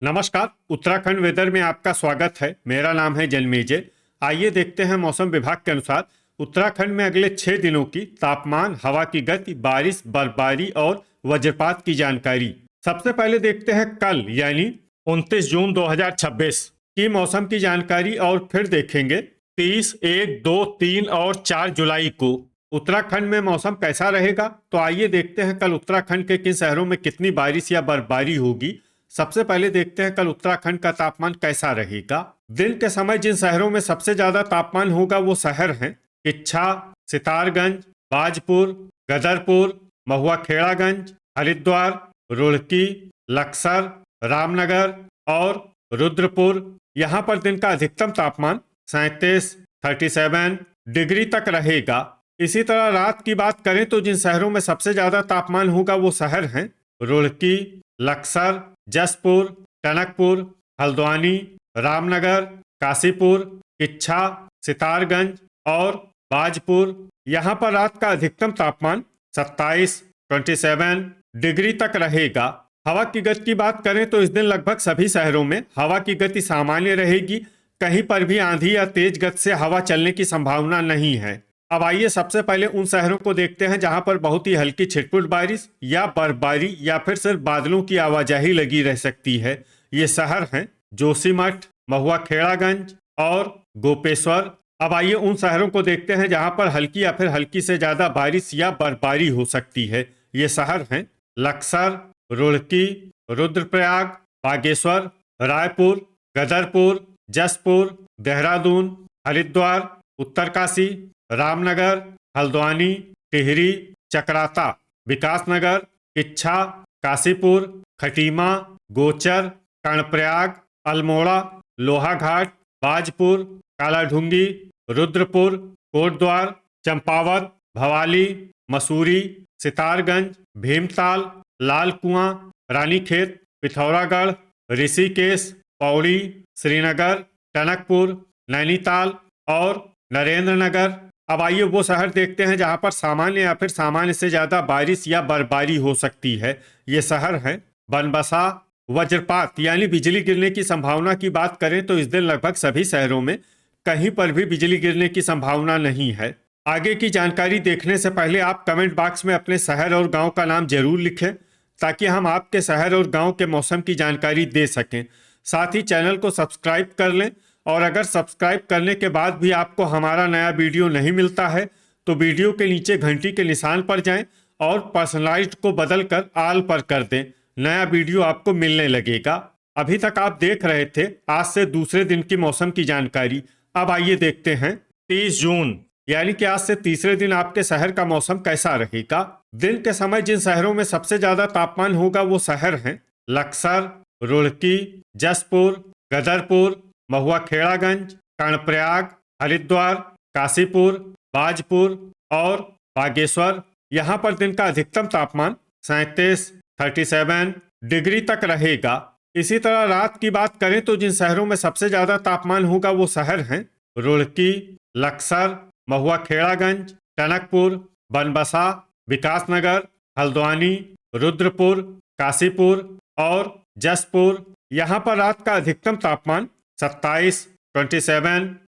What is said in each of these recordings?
नमस्कार। उत्तराखंड वेदर में आपका स्वागत है। मेरा नाम है जन्मेजय। आइए देखते हैं मौसम विभाग के अनुसार उत्तराखंड में अगले 6 दिनों की तापमान, हवा की गति, बारिश, बर्फबारी और वज्रपात की जानकारी। सबसे पहले देखते हैं कल यानी 29 जून 2026 की मौसम की जानकारी और फिर देखेंगे 30, 1, 2, 3 और 4 जुलाई को उत्तराखंड में मौसम कैसा रहेगा। तो आइए देखते हैं कल उत्तराखंड के किन शहरों में कितनी बारिश या बर्फबारी होगी। सबसे पहले देखते हैं कल उत्तराखंड का तापमान कैसा रहेगा। दिन के समय जिन शहरों में सबसे ज्यादा तापमान होगा वो शहर हैं किच्छा, सितारगंज, बाजपुर, गदरपुर, महुआ खेड़ागंज, हरिद्वार, रुड़की, लक्सर, रामनगर और रुद्रपुर। यहाँ पर दिन का अधिकतम तापमान 37 डिग्री तक रहेगा। इसी तरह रात की बात करें तो जिन शहरों में सबसे ज्यादा तापमान होगा वो शहर हैं रुड़की, लक्सर, जसपुर, टनकपुर, हल्द्वानी, रामनगर, काशीपुर, किच्छा, सितारगंज और बाजपुर। यहाँ पर रात का अधिकतम तापमान 27 डिग्री तक रहेगा। हवा की गति की बात करें तो इस दिन लगभग सभी शहरों में हवा की गति सामान्य रहेगी। कहीं पर भी आंधी या तेज गति से हवा चलने की संभावना नहीं है। अब आइए सबसे पहले उन शहरों को देखते हैं जहां पर बहुत ही हल्की छिटपुट बारिश या बर्फबारी या फिर सिर्फ बादलों की आवाजाही लगी रह सकती है। ये शहर हैं जोशीमठ, महुआ खेड़ागंज और गोपेश्वर। अब आइए उन शहरों को देखते हैं जहां पर हल्की या फिर हल्की से ज्यादा बारिश या बर्फबारी हो सकती है। ये शहर हैं लक्सर, रुड़की, रुद्रप्रयाग, बागेश्वर, रायपुर, गदरपुर, जसपुर, देहरादून, हरिद्वार, उत्तरकाशी, रामनगर, हल्द्वानी, टिहरी, चकराता, विकासनगर, किच्छा, काशीपुर, खटीमा, गोचर, कर्णप्रयाग, अल्मोड़ा, लोहाघाट, बाजपुर, कालाढूंगी, रुद्रपुर, कोटद्वार, चंपावत, भवाली, मसूरी, सितारगंज, भीमताल, लाल कुआं, रानीखेत, पिथौरागढ़, ऋषिकेश, पौड़ी, श्रीनगर, टनकपुर, नैनीताल और नरेंद्रनगर। अब आइए वो शहर देखते हैं जहां पर सामान्य या फिर सामान्य से ज्यादा बारिश या बर्फबारी हो सकती है। ये शहर हैं बनबसा। वज्रपात यानी बिजली गिरने की संभावना की बात करें तो इस दिन लगभग सभी शहरों में कहीं पर भी बिजली गिरने की संभावना नहीं है। आगे की जानकारी देखने से पहले आप कमेंट बॉक्स में अपने शहर और गांव का नाम जरूर लिखें ताकि हम आपके शहर और गांव के मौसम की जानकारी दे सकें। साथ ही चैनल को सब्सक्राइब कर लें और अगर सब्सक्राइब करने के बाद भी आपको हमारा नया वीडियो नहीं मिलता है तो वीडियो के नीचे घंटी के निशान पर जाएं और पर्सनलाइज्ड को बदलकर ऑल पर कर दें। नया वीडियो आपको मिलने लगेगा। अभी तक आप देख रहे थे आज से दूसरे दिन की मौसम की जानकारी। अब आइए देखते हैं 30 जून यानी कि आज से तीसरे दिन आपके शहर का मौसम कैसा रहेगा। दिन के समय जिन शहरों में सबसे ज्यादा तापमान होगा वो शहर हैं लक्सर, रुड़की, जसपुर, गदरपुर, महुआ खेड़ागंज, कर्णप्रयाग, हरिद्वार, काशीपुर, बाजपुर और बागेश्वर। यहाँ पर दिन का अधिकतम तापमान 37 डिग्री तक रहेगा। इसी तरह रात की बात करें तो जिन शहरों में सबसे ज्यादा तापमान होगा वो शहर हैं रुड़की, लक्सर, महुआ खेड़ागंज, टनकपुर, बनबसा, विकासनगर, हल्द्वानी, रुद्रपुर, काशीपुर और जसपुर। यहाँ पर रात का अधिकतम तापमान 27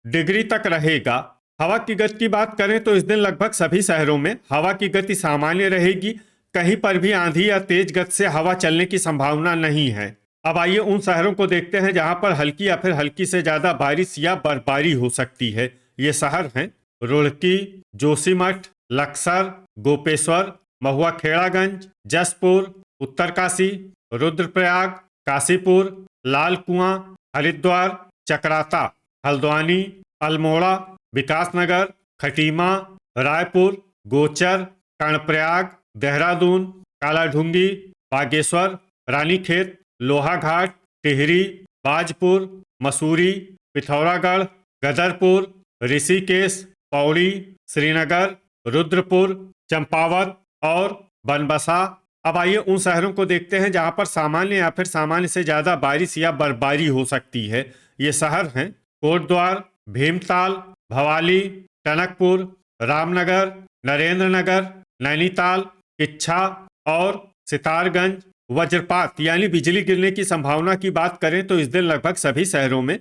डिग्री तक रहेगा। हवा की गति की बात करें तो इस दिन लगभग सभी शहरों में हवा की गति सामान्य रहेगी। कहीं पर भी आंधी या तेज गति से हवा चलने की संभावना नहीं है। अब आइए उन शहरों को देखते हैं जहां पर हल्की या फिर हल्की से ज्यादा बारिश या बर्फबारी हो सकती है। ये शहर हैं रुड़की, जोशीमठ, लक्सर, गोपेश्वर, महुआ खेड़ागंज, जसपुर, उत्तरकाशी, रुद्रप्रयाग, काशीपुर, लाल कुआं, हरिद्वार, चकराता, हल्द्वानी, अल्मोड़ा, विकासनगर, खटीमा, रायपुर, गोचर, कर्णप्रयाग, देहरादून, कालाढूंगी, बागेश्वर, रानीखेत, लोहाघाट, टिहरी, बाजपुर, मसूरी, पिथौरागढ़, गदरपुर, ऋषिकेश, पौड़ी, श्रीनगर, रुद्रपुर, चंपावत और बनबसा। अब आइए उन शहरों को देखते हैं जहां पर सामान्य या फिर सामान्य से ज्यादा बारिश या बर्फबारी हो सकती है। ये शहर हैं कोटद्वार, भीमताल, भवाली, टनकपुर, रामनगर, नरेंद्रनगर, नैनीताल, किच्छा और सितारगंज, वज्रपात यानी बिजली गिरने की संभावना की बात करें तो इस दिन लगभग सभी शहरों में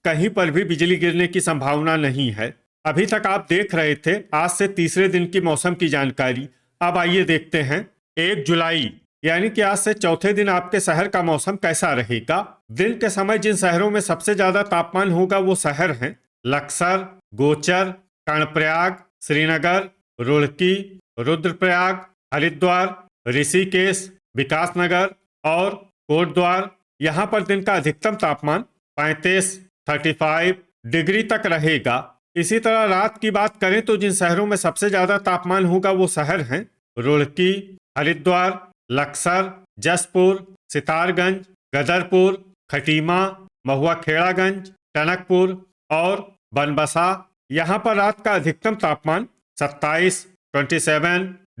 कहीं पर भी बिजली गिरने की संभावना नहीं है। अभी तक आप देख रहे थे आज से तीसरे दिन की मौसम की जानकारी। अब आइए देखते हैं 1 जुलाई यानी कि आज से चौथे दिन आपके शहर का मौसम कैसा रहेगा। दिन के समय जिन शहरों में सबसे ज्यादा तापमान होगा वो शहर हैं लक्सर, गोचर, कर्णप्रयाग, श्रीनगर, रुड़की, रुद्रप्रयाग, हरिद्वार, ऋषिकेश, विकासनगर और कोटद्वार। यहाँ पर दिन का अधिकतम तापमान 35 डिग्री तक रहेगा। इसी तरह रात की बात करें तो जिन शहरों में सबसे ज्यादा तापमान होगा वो शहर हैं रुड़की, हरिद्वार, लक्सर, जसपुर, सितारगंज, गदरपुर, खटीमा, महुआ खेड़ागंज, टनकपुर और बनबसा। यहाँ पर रात का अधिकतम तापमान 27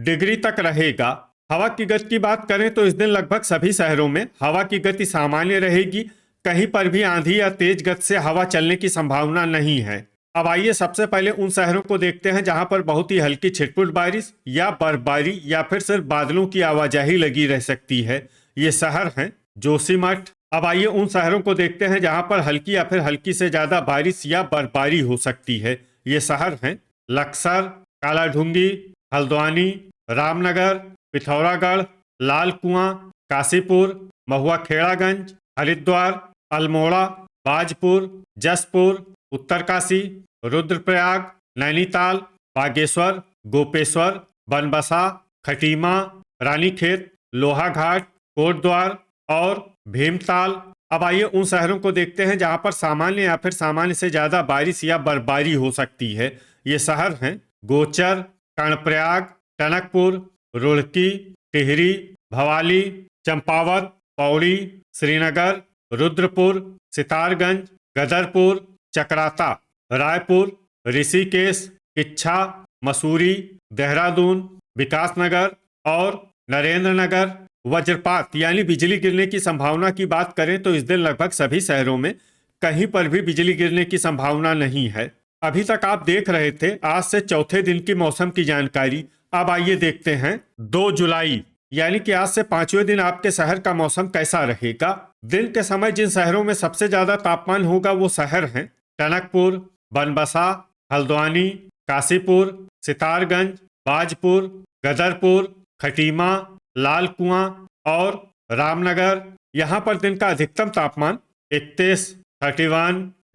डिग्री तक रहेगा। हवा की गति की बात करें तो इस दिन लगभग सभी शहरों में हवा की गति सामान्य रहेगी। कहीं पर भी आंधी या तेज गति से हवा चलने की संभावना नहीं है। अब आइए सबसे पहले उन शहरों को देखते हैं जहां पर बहुत ही हल्की छिटपुट बारिश या बर्फबारी या फिर सिर्फ बादलों की आवाजाही लगी रह सकती है। ये शहर हैं जोशीमठ। अब आइए उन शहरों को देखते हैं जहां पर हल्की या फिर हल्की से ज्यादा बारिश या बर्फबारी हो सकती है। ये शहर हैं लक्सर, कालाढूंगी, हल्द्वानी, रामनगर, पिथौरागढ़, लाल कुआं, काशीपुर, महुआ खेड़ागंज, हरिद्वार, अल्मोड़ा, बाजपुर, जसपुर, उत्तरकाशी, रुद्रप्रयाग, नैनीताल, बागेश्वर, गोपेश्वर, बनबसा, खटीमा, रानीखेत, लोहाघाट, कोटद्वार और भीमताल। अब आइए उन शहरों को देखते हैं जहां पर सामान्य या फिर सामान्य से ज्यादा बारिश या बर्फबारी हो सकती है। ये शहर हैं गोचर, कर्णप्रयाग, टनकपुर, रुड़की, टिहरी, भवाली, चंपावत, पौड़ी, श्रीनगर, रुद्रपुर, सितारगंज, गदरपुर, चकराता, रायपुर, ऋषिकेश, किच्छा, मसूरी, देहरादून, विकासनगर और नरेंद्रनगर। वज्रपात यानी बिजली गिरने की संभावना की बात करें तो इस दिन लगभग सभी शहरों में कहीं पर भी बिजली गिरने की संभावना नहीं है। अभी तक आप देख रहे थे आज से चौथे दिन की मौसम की जानकारी। अब आइए देखते हैं 2 जुलाई यानी कि आज से पांचवें दिन आपके शहर का मौसम कैसा रहेगा। दिन के समय जिन शहरों में सबसे ज्यादा तापमान होगा वो शहर हैं टनकपुर, बनबसा, हल्द्वानी, काशीपुर, सितारगंज, बाजपुर, गदरपुर, खटीमा, लाल कुआं और रामनगर। यहाँ पर दिन का अधिकतम तापमान 31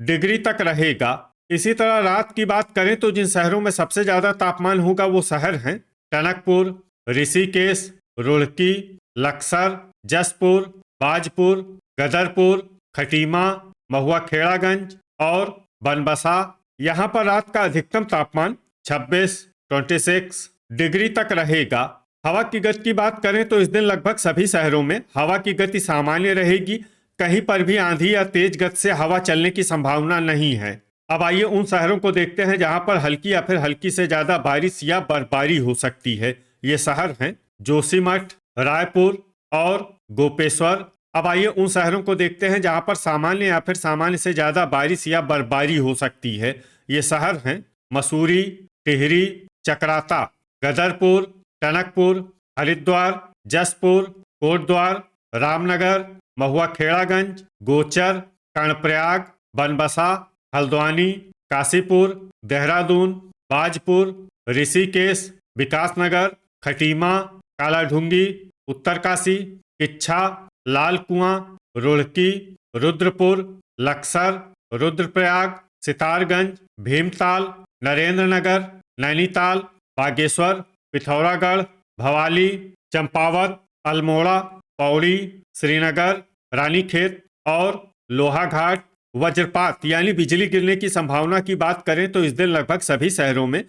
डिग्री तक रहेगा। इसी तरह रात की बात करें तो जिन शहरों में सबसे ज्यादा तापमान होगा वो शहर हैं टनकपुर, ऋषिकेश, रुड़की, लक्सर, जसपुर, बाजपुर, गदरपुर, खटीमा, महुआ खेड़ागंज और बनबसा। यहाँ पर रात का अधिकतम तापमान 26 डिग्री तक रहेगा। हवा की गति की बात करें तो इस दिन लगभग सभी शहरों में हवा की गति सामान्य रहेगी। कहीं पर भी आंधी या तेज गति से हवा चलने की संभावना नहीं है। अब आइए उन शहरों को देखते हैं जहां पर हल्की या फिर हल्की से ज्यादा बारिश या बर्फबारी हो सकती है। ये शहर हैं जोशीमठ, रायपुर और गोपेश्वर। अब आइए उन शहरों को देखते हैं जहां पर सामान्य या फिर सामान्य से ज्यादा बारिश या बर्फबारी हो सकती है। ये शहर हैं मसूरी, टिहरी, चकराता, गदरपुर, टनकपुर, हरिद्वार, जसपुर, कोटद्वार, रामनगर, महुआ खेड़ागंज, गोचर, कर्णप्रयाग, बनबसा, हल्द्वानी, काशीपुर, देहरादून, बाजपुर, ऋषिकेश, विकासनगर, खटीमा, कालाढूंगी, उत्तरकाशी, किच्छा, लाल कुआं, रुड़की, रुद्रपुर, लक्सर, रुद्रप्रयाग, सितारगंज, भीमताल, नरेंद्रनगर, नैनीताल, बागेश्वर, पिथौरागढ़, भवाली, चंपावत, अल्मोड़ा, पौड़ी, श्रीनगर, रानीखेत और लोहाघाट। वज्रपात यानी बिजली गिरने की संभावना की बात करें तो इस दिन लगभग सभी शहरों में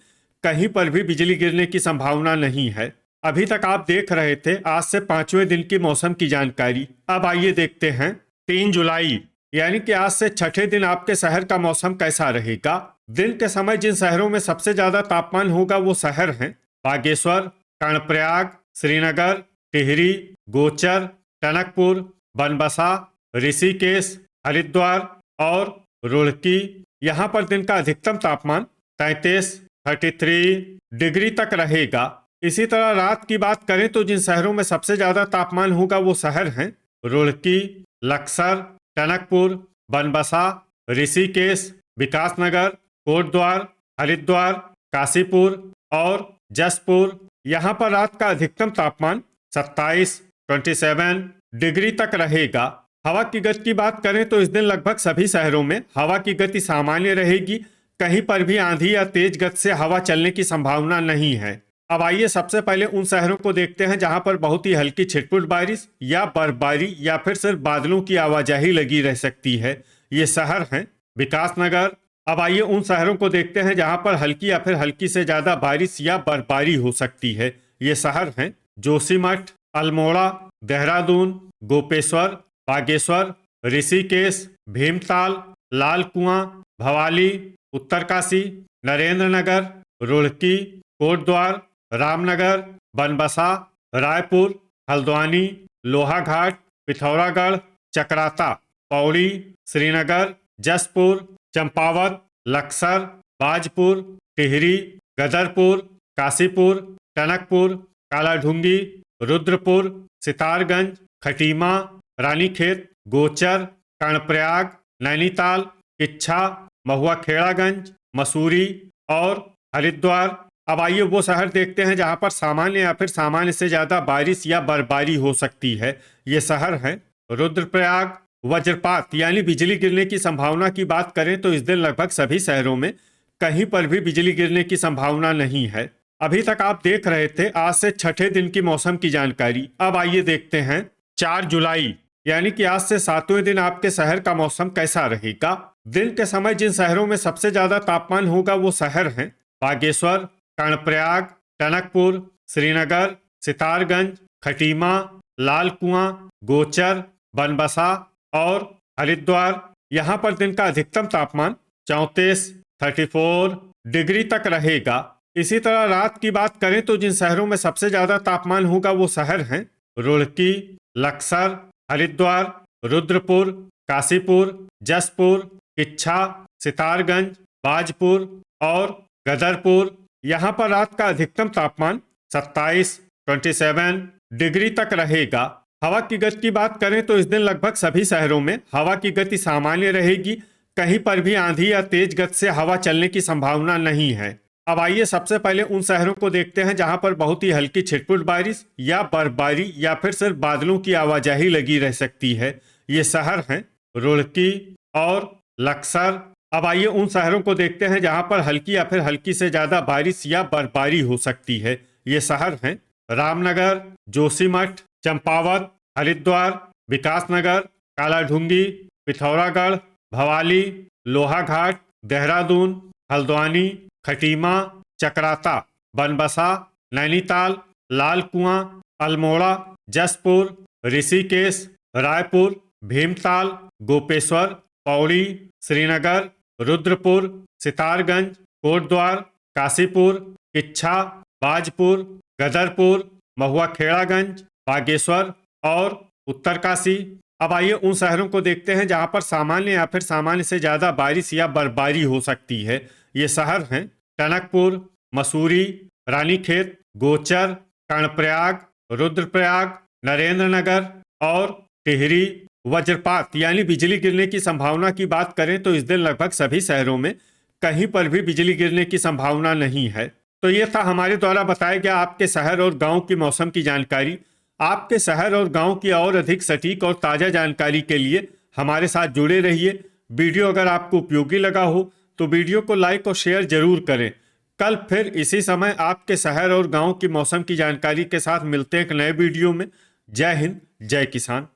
कहीं पर भी बिजली गिरने की संभावना नहीं है। अभी तक आप देख रहे थे आज से पांचवें दिन की मौसम की जानकारी। अब आइए देखते हैं 3 जुलाई यानी कि आज से छठे दिन आपके शहर का मौसम कैसा रहेगा। दिन के समय जिन शहरों में सबसे ज्यादा तापमान होगा वो शहर हैं बागेश्वर, कर्णप्रयाग, श्रीनगर, टिहरी, गोचर, टनकपुर, बनबसा, ऋषिकेश, हरिद्वार और रुड़की। यहाँ पर दिन का अधिकतम तापमान 33 डिग्री तक रहेगा। इसी तरह रात की बात करें तो जिन शहरों में सबसे ज्यादा तापमान होगा वो शहर हैं रुड़की, लक्सर, टनकपुर, बनबसा, ऋषिकेश, विकासनगर, कोटद्वार, हरिद्वार, काशीपुर और जसपुर। यहाँ पर रात का अधिकतम तापमान 27 डिग्री तक रहेगा। हवा की गति की बात करें तो इस दिन लगभग सभी शहरों में हवा की गति सामान्य रहेगी। कहीं पर भी आंधी या तेज गति से हवा चलने की संभावना नहीं है। अब आइए सबसे पहले उन शहरों को देखते हैं जहां पर बहुत ही हल्की छिटपुट बारिश या बर्फबारी या फिर सिर्फ बादलों की आवाजाही लगी रह सकती है। ये शहर हैं विकासनगर। अब आइए उन शहरों को देखते हैं जहां पर हल्की या फिर हल्की से ज्यादा बारिश या बर्फबारी हो सकती है। ये शहर हैं जोशीमठ, अल्मोड़ा, देहरादून, गोपेश्वर, बागेश्वर, ऋषिकेश, भीमताल, लाल कुआं, भवाली, उत्तरकाशी, नरेंद्रनगर, रुड़की, कोटद्वार, रामनगर, बनबसा, रायपुर, हल्द्वानी, लोहाघाट, पिथौरागढ़, चकराता, पौड़ी, श्रीनगर, जसपुर, चंपावत, लक्सर, बाजपुर, टिहरी, गदरपुर, काशीपुर, टनकपुर, कालाढूंगी, रुद्रपुर, सितारगंज, खटीमा, रानीखेत, गोचर, कर्णप्रयाग, नैनीताल, किच्छा, महुआखेड़ागंज, मसूरी और हरिद्वार। अब आइए वो शहर देखते हैं जहां पर सामान्य या फिर सामान्य से ज्यादा बारिश या बर्फबारी हो सकती है। ये शहर हैं रुद्रप्रयाग। वज्रपात यानी बिजली गिरने की संभावना की बात करें तो इस दिन लगभग सभी शहरों में कहीं पर भी बिजली गिरने की संभावना नहीं है। अभी तक आप देख रहे थे आज से छठे दिन की मौसम की जानकारी। अब आइए देखते हैं 4 जुलाई यानी कि आज से 7वें दिन आपके शहर का मौसम कैसा रहेगा। दिन के समय जिन शहरों में सबसे ज्यादा तापमान होगा वो शहर हैं बागेश्वर, कर्णप्रयाग, टनकपुर, श्रीनगर, सितारगंज, खटीमा, लाल कुआं, गोचर, बनबसा और हरिद्वार। यहाँ पर दिन का अधिकतम तापमान 34 डिग्री तक रहेगा। इसी तरह रात की बात करें तो जिन शहरों में सबसे ज्यादा तापमान होगा वो शहर हैं रुड़की, लक्सर, हरिद्वार, रुद्रपुर, काशीपुर, जसपुर, किच्छा, सितारगंज, बाजपुर और गदरपुर। यहाँ पर रात का अधिकतम तापमान 27 डिग्री तक रहेगा। हवा की गति की बात करें तो इस दिन लगभग सभी शहरों में हवा की गति सामान्य रहेगी। कहीं पर भी आंधी या तेज गति से हवा चलने की संभावना नहीं है। अब आइए सबसे पहले उन शहरों को देखते हैं जहां पर बहुत ही हल्की छिटपुट बारिश या बर्फबारी या फिर सिर्फ बादलों की आवाजाही लगी रह सकती है। ये शहर हैं रुड़की और लक्सर। अब आइए उन शहरों को देखते हैं जहां पर हल्की या फिर हल्की से ज्यादा बारिश या बर्फबारी हो सकती है। ये शहर हैं रामनगर, जोशीमठ, चंपावत, हरिद्वार, विकासनगर, कालाढूंगी, पिथौरागढ़, भवाली, लोहाघाट, देहरादून, हल्द्वानी, खटीमा, चकराता, बनबसा, नैनीताल, लाल कुआं, अल्मोड़ा, जसपुर, ऋषिकेश, रायपुर, भीमताल, गोपेश्वर, पौड़ी, श्रीनगर, रुद्रपुर, सितारगंज, कोटद्वार, काशीपुर, किच्छा, बाजपुर, गदरपुर, महुआखेड़ागंज, बागेश्वर और उत्तरकाशी। अब आइए उन शहरों को देखते हैं जहां पर सामान्य या फिर सामान्य से ज्यादा बारिश या बर्फबारी हो सकती है। ये शहर हैं टनकपुर, मसूरी, रानीखेत, गोचर, कर्णप्रयाग, रुद्रप्रयाग, नरेंद्रनगर और टिहरी। वज्रपात यानी बिजली गिरने की संभावना की बात करें तो इस दिन लगभग सभी शहरों में कहीं पर भी बिजली गिरने की संभावना नहीं है। तो ये था हमारे द्वारा बताया गया आपके शहर और गांव की मौसम की जानकारी। आपके शहर और गांव की और अधिक सटीक और ताज़ा जानकारी के लिए हमारे साथ जुड़े रहिए। वीडियो अगर आपको उपयोगी लगा हो तो वीडियो को लाइक और शेयर जरूर करें। कल फिर इसी समय आपके शहर और गांव की मौसम की जानकारी के साथ मिलते हैं एक नए वीडियो में। जय हिंद, जय किसान।